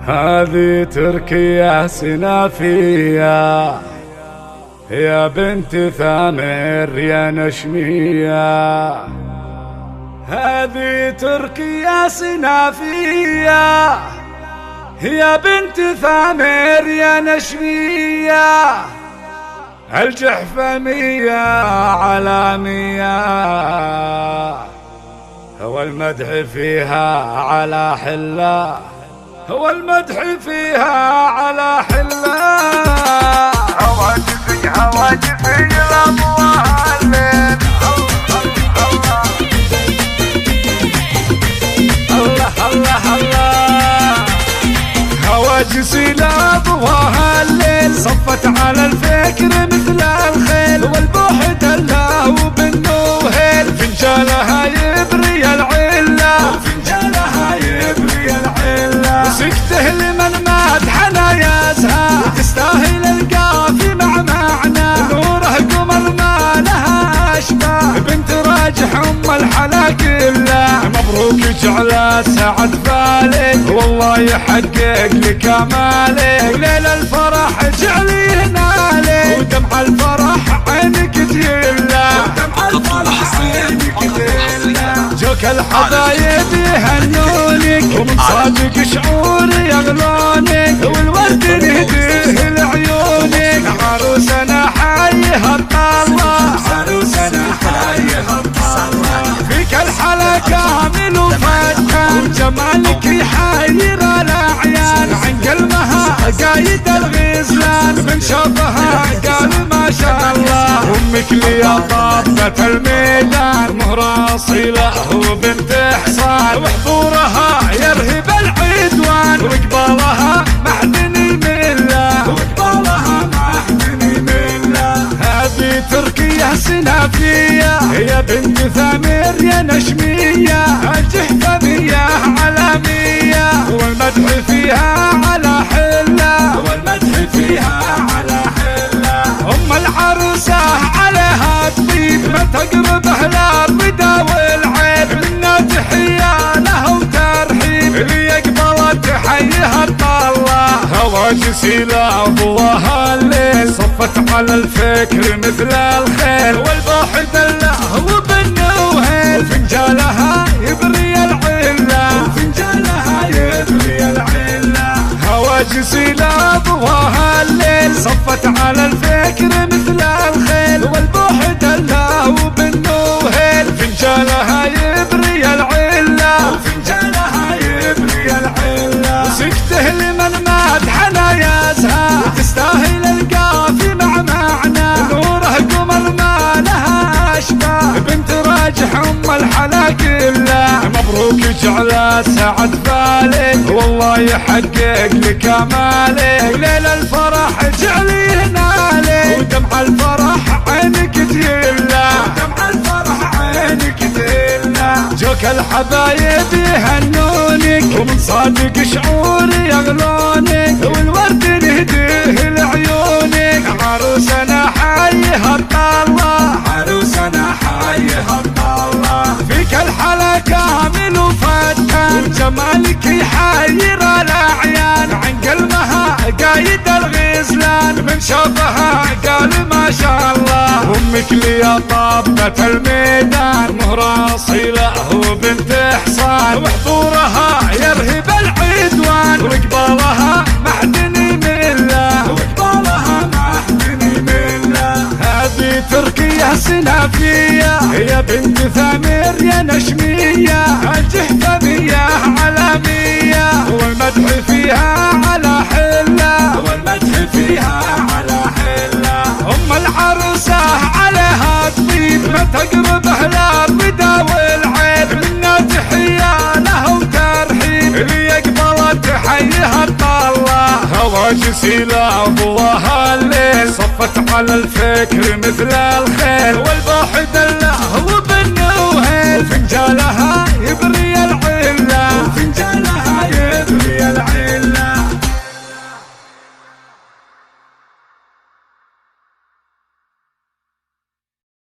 هذه تركيا سنافية يا بنت ثامر يا نشمية. هذه تركيا سنافية يا بنت ثامر يا نشمية. الجحفمية علامية هو المدح فيها على حلة، هو المدح فيها على حلة. هواجفي هواجفي الأضواء الليل. الله الله الله. هواجسي لأضواء الليل صفت على الفكر مثل الخيل، والبوح دلها وبالنوهيل فنجالها يبري العلة، فنجالها يبري العلة. سكته لمن مدحنا يازها تستاهل القافي مع معنى، نوره قمر ما لها أشباه بنت راجح أم الحلا كله. مبروك جعل سعد بالك والله يحقق لك امالك، وليل الفرح جعلي ينالك ودمع الفرح عينك تيله، ودمع الفرح عينك تيله. جوك الحبايب يهنونك ومن صادق شعور يغلونك، والورد نهديه لعيونك. عروسنا حيها الطلة، عروسنا حيها الطلة. فيك الحلا كامل وفتح وجمالك يحير الاعيان، عن قلبها قايد الغزلان من شافها قال ما شاء الله. امك لي طابة الميدان مهر اصيله وبنت حصان، وحضورها يرهب العدوان وقبالها معدني مله، وقبالها معدني مله. هذه تركيا سنافية يا بنت ثامر يا نشمية. الجحفمية علامية والمدح فيها على حلة، والمدح فيها على حلة. أم العروسة عليها الطيب ما تقرب أهلها الرضا والعيب، منا تحية لها وترحيب اللي يقبل تحييها الطلة. هواجسي لأضواها الليل صفت على الفكر مثل الخيل، والبوح دله وبالنوهيل فنجالها يبري العلة، فنجالها يبري العلة. هواجسي لأضواها الليل صفت على الفكر مثل الخيل، والبوح دله وبالنوهيل فنجالها يبري العلة، فنجالها يبري العلة. سكته لمن مدحنا يازها تستاهل القافي مع معنى، نوره قمر ما لها أشباه بنت راجح أم الحلا كله. مبروك جعل سعد بالك والله يحقق لك امالك، وليل الفرح جعلي ينالك ودمع الفرح عينك تيله، ودمع الفرح عينك تيله. جوك الحبايب يهنونك ومن صادق شعور يغلونك، والورد نهديه لعيونك. عروسنا حيها الطلة، عروسنا حيها الطلة. فيك الحلا كامل وفتح وجمالك يحير الاعيان، عن قلبها قايد الغزلان من شافها قال ما شاء الله. امك لي طابة الميدان مهر اصيله وبنت حصان، وحضورها يرهب العدوان وقبالها معدني مله، وقبالها معدني مله. هذه تركيا سنافية يا بنت ثامر يا نشمية. الجحفمية علامية والمدح فيها على حلة، والمدح فيها على حلة. أم العروسة عليها الطيب ما تقرب أهلها الرضا والعيب، منا تحية لها وترحيب اللي يقبل تحييها الطلة. هواجسي لأضواها الليل صفت على الفكر مثل الخيل، والبوح دله وبالنوهيل فنجالها يبري